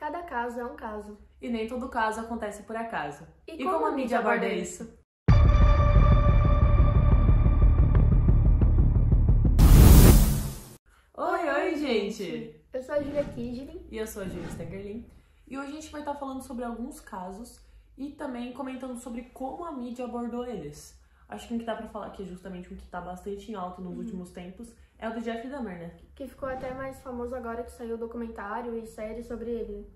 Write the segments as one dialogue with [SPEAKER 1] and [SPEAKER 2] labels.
[SPEAKER 1] cada caso é um caso.
[SPEAKER 2] E nem todo caso acontece por acaso.
[SPEAKER 1] E como a mídia aborda isso?
[SPEAKER 2] Oi, gente!
[SPEAKER 1] Eu sou a Julia Kidlin.
[SPEAKER 2] E eu sou a Julia Stengerlin. E hoje a gente vai estar falando sobre alguns casos e também comentando sobre como a mídia abordou eles. Acho que um que dá pra falar que é justamente um que tá bastante em alta nos últimos tempos é o do Jeffrey Dahmer, né?
[SPEAKER 1] Que ficou até mais famoso agora que saiu documentário e série sobre ele.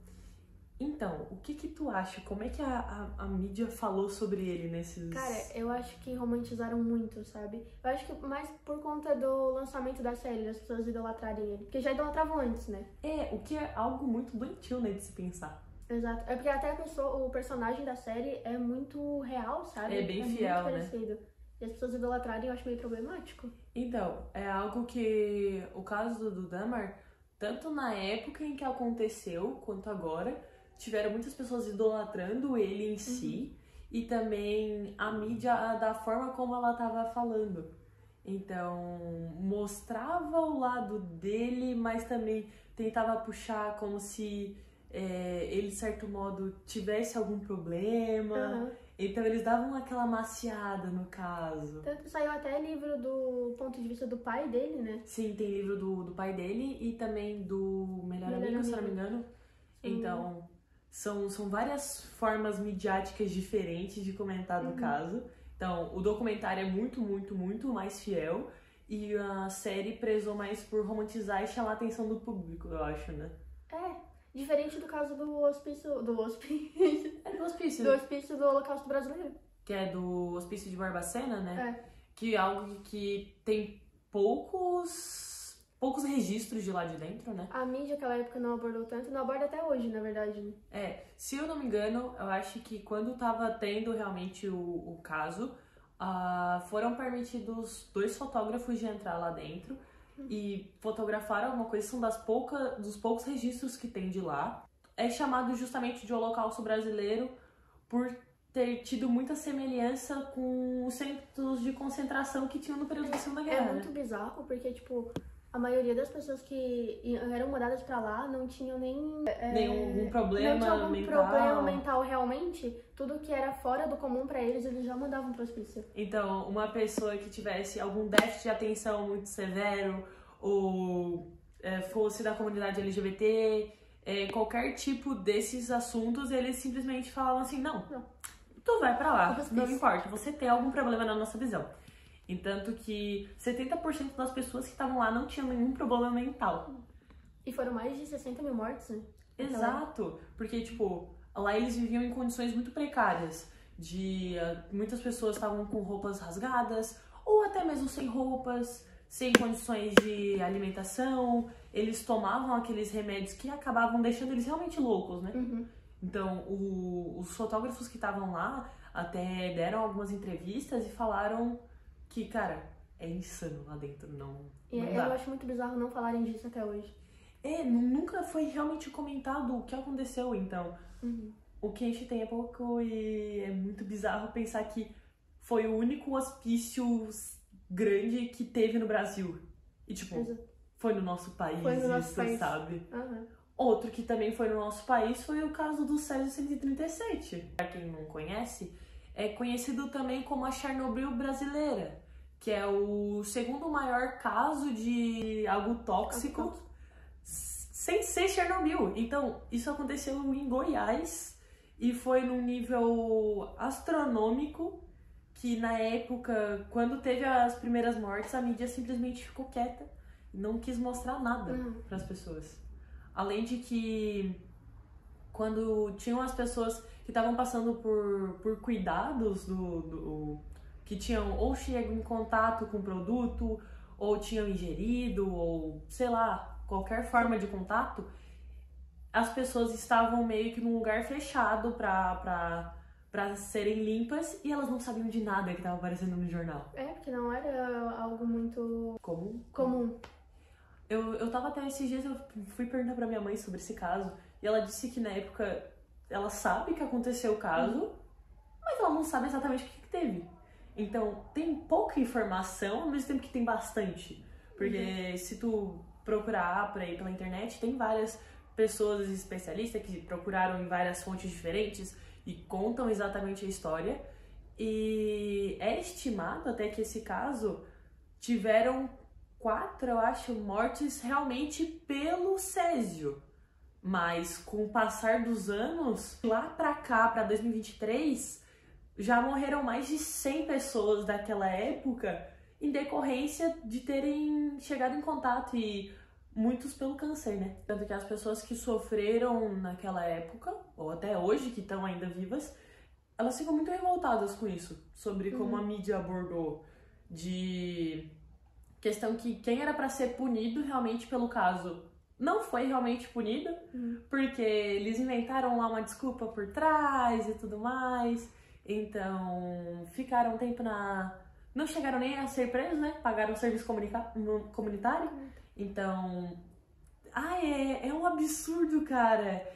[SPEAKER 2] Então, o que tu acha? Como é que a mídia falou sobre ele nesses...
[SPEAKER 1] Cara, eu acho que romantizaram muito, sabe? Eu acho que mais por conta do lançamento da série, das pessoas idolatrarem ele. Porque já idolatravam antes, né?
[SPEAKER 2] É, o que é algo muito doentio, né, de se pensar.
[SPEAKER 1] Exato. É porque até o personagem da série é muito real, sabe?
[SPEAKER 2] É bem fiel,
[SPEAKER 1] muito
[SPEAKER 2] né?
[SPEAKER 1] parecido. E as pessoas idolatrarem eu acho meio problemático.
[SPEAKER 2] Então, é algo que o caso do Dahmer, tanto na época em que aconteceu quanto agora, tiveram muitas pessoas idolatrando ele em si e também a mídia da forma como ela estava falando. Então, mostrava o lado dele, mas também tentava puxar como se ele, de certo modo, tivesse algum problema. Então, eles davam aquela maciada no caso.
[SPEAKER 1] Tanto saiu até livro do ponto de vista do pai dele, né?
[SPEAKER 2] Sim, tem livro do pai dele e também do Melhor Amigo, se não me engano. Então, são várias formas midiáticas diferentes de comentar do caso. Então, o documentário é muito, muito, muito mais fiel. E a série prezou mais por romantizar e chamar a atenção do público, eu acho, né?
[SPEAKER 1] Diferente do caso do hospício...
[SPEAKER 2] É do hospício.
[SPEAKER 1] do hospício do Holocausto Brasileiro.
[SPEAKER 2] Que é do Hospício de Barbacena, né?
[SPEAKER 1] É.
[SPEAKER 2] Que é algo que tem poucos registros de lá de dentro, né?
[SPEAKER 1] A mídia naquela época não abordou tanto, não aborda até hoje, na verdade. Né?
[SPEAKER 2] Se eu não me engano, eu acho que quando tava tendo realmente o caso, foram permitidos 2 fotógrafos de entrar lá dentro e fotografaram alguma coisa, são dos poucos registros que tem de lá. É chamado justamente de Holocausto Brasileiro por ter tido muita semelhança com os centros de concentração que tinham no período da Segunda Guerra.
[SPEAKER 1] É muito bizarro, porque, tipo, a maioria das pessoas que eram mandadas pra lá não tinham
[SPEAKER 2] nenhum problema
[SPEAKER 1] não tinha algum
[SPEAKER 2] mental.
[SPEAKER 1] problema mental realmente. Tudo que era fora do comum pra eles, eles já mandavam pro hospício.
[SPEAKER 2] Então, uma pessoa que tivesse algum déficit de atenção muito severo ou fosse da comunidade LGBT, qualquer tipo desses assuntos, eles simplesmente falavam assim, não. Tu vai pra lá, não importa, você tem algum problema na nossa visão. Entanto que 70% das pessoas que estavam lá não tinham nenhum problema mental.
[SPEAKER 1] E foram mais de 60 mil mortes, né?
[SPEAKER 2] Exato, porque, tipo, lá eles viviam em condições muito precárias. Muitas pessoas estavam com roupas rasgadas, ou até mesmo sem roupas, sem condições de alimentação. Eles tomavam aqueles remédios que acabavam deixando eles realmente loucos, né? Então, os fotógrafos que estavam lá até deram algumas entrevistas e falaram que, cara, é insano lá dentro, não dá.
[SPEAKER 1] Eu acho muito bizarro não falarem disso até hoje.
[SPEAKER 2] Nunca foi realmente comentado o que aconteceu, então. O que a gente tem é pouco e é muito bizarro pensar que foi o único hospício grande que teve no Brasil. E, tipo, foi no nosso país,
[SPEAKER 1] foi no nosso país.
[SPEAKER 2] Sabe? Outro que também foi no nosso país foi o caso do Césio 137. Pra quem não conhece, é conhecido também como a Chernobyl brasileira, que é o segundo maior caso de algo tóxico sem ser Chernobyl. Então, isso aconteceu em Goiás e foi num nível astronômico que na época, quando teve as primeiras mortes, a mídia simplesmente ficou quieta e não quis mostrar nada para as pessoas. Além de que, quando tinham as pessoas que estavam passando por cuidados que tinham ou chegado em contato com o produto, ou tinham ingerido, ou sei lá, qualquer forma de contato, as pessoas estavam meio que num lugar fechado pra serem limpas e elas não sabiam de nada que estava aparecendo no jornal.
[SPEAKER 1] Porque não era algo muito
[SPEAKER 2] comum. Eu tava até esses dias, eu fui perguntar pra minha mãe sobre esse caso, e ela disse que na época ela sabe que aconteceu o caso, mas ela não sabe exatamente o que teve. Então, tem pouca informação, ao mesmo tempo que tem bastante. Porque se tu procurar por aí pela internet, tem várias pessoas especialistas que procuraram em várias fontes diferentes e contam exatamente a história. E é estimado até que esse caso tiveram 4, eu acho, mortes realmente pelo césio. Mas com o passar dos anos, lá pra cá, pra 2023, já morreram mais de 100 pessoas daquela época em decorrência de terem chegado em contato, e muitos pelo câncer, né? Tanto que as pessoas que sofreram naquela época, ou até hoje, que estão ainda vivas, elas ficam muito revoltadas com isso, sobre como a mídia abordou, de questão que quem era pra ser punido realmente pelo caso não foi realmente punido, porque eles inventaram lá uma desculpa por trás e tudo mais, então ficaram um tempo na... Não chegaram nem a ser presos, né? Pagaram o serviço comunitário, então... é um absurdo, cara.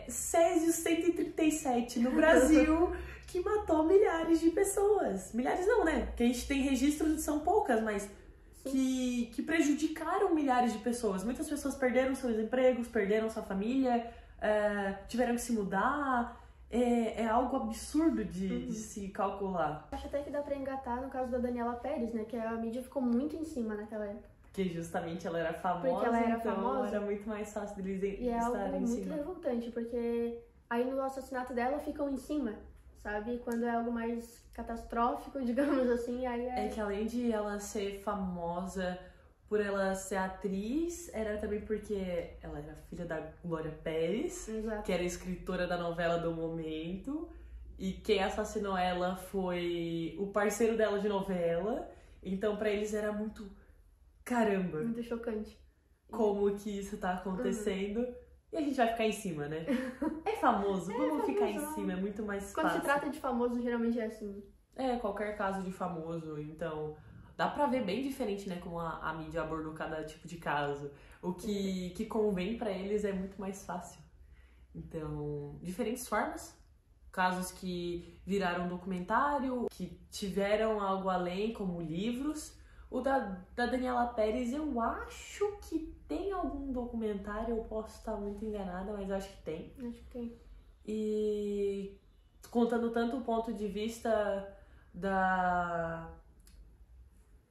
[SPEAKER 2] Césio 137 no Brasil, que matou milhares de pessoas. Milhares não, né? Porque a gente tem registros, são poucas, mas que prejudicaram milhares de pessoas. Muitas pessoas perderam seus empregos, perderam sua família, tiveram que se mudar. É algo absurdo de se calcular.
[SPEAKER 1] Acho até que dá pra engatar no caso da Daniela Pérez, né? Que a mídia ficou muito em cima naquela época.
[SPEAKER 2] Porque justamente ela era famosa,
[SPEAKER 1] porque ela era
[SPEAKER 2] então
[SPEAKER 1] famosa.
[SPEAKER 2] Era muito mais fácil deles
[SPEAKER 1] E é algo
[SPEAKER 2] estarem em
[SPEAKER 1] muito
[SPEAKER 2] cima.
[SPEAKER 1] revoltante, porque aí no assassinato dela ficam em cima, sabe? Quando é algo mais catastrófico, digamos assim, aí
[SPEAKER 2] É que além de ela ser famosa por ela ser atriz, era também porque ela era filha da Glória Pérez,
[SPEAKER 1] Exato.
[SPEAKER 2] que era escritora da novela do momento, e quem assassinou ela foi o parceiro dela de novela, então pra eles era muito... Caramba!
[SPEAKER 1] Muito chocante.
[SPEAKER 2] Como que isso tá acontecendo? E a gente vai ficar em cima, né? É famoso, vamos ficar em cima, é muito mais
[SPEAKER 1] Quando
[SPEAKER 2] fácil.
[SPEAKER 1] se trata de famoso, geralmente é assim.
[SPEAKER 2] Qualquer caso de famoso, então dá pra ver bem diferente, né, como a mídia abordou cada tipo de caso. O que convém pra eles é muito mais fácil. Então, diferentes formas. Casos que viraram documentário, que tiveram algo além, como livros. O da Daniela Pérez, eu acho que tem algum documentário, eu posso estar muito enganada, mas eu acho que tem.
[SPEAKER 1] Acho que tem.
[SPEAKER 2] E contando tanto o ponto de vista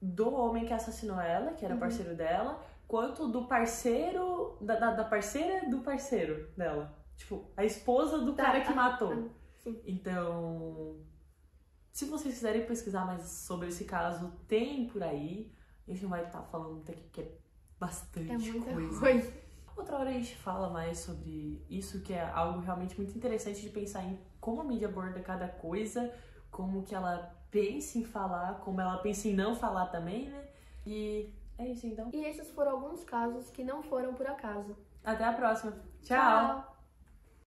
[SPEAKER 2] do homem que assassinou ela, que era parceiro dela, quanto do parceiro, da parceira do parceiro dela. Tipo, a esposa do cara que matou.
[SPEAKER 1] Sim.
[SPEAKER 2] Então, se vocês quiserem pesquisar mais sobre esse caso, tem por aí. A gente não vai estar falando muito aqui, porque é bastante coisa. Outra hora a gente fala mais sobre isso, que é algo realmente muito interessante de pensar em como a mídia aborda cada coisa, como que ela pensa em falar, como ela pensa em não falar também, né? E é isso então.
[SPEAKER 1] E esses foram alguns casos que não foram por acaso.
[SPEAKER 2] Até a próxima. Tchau!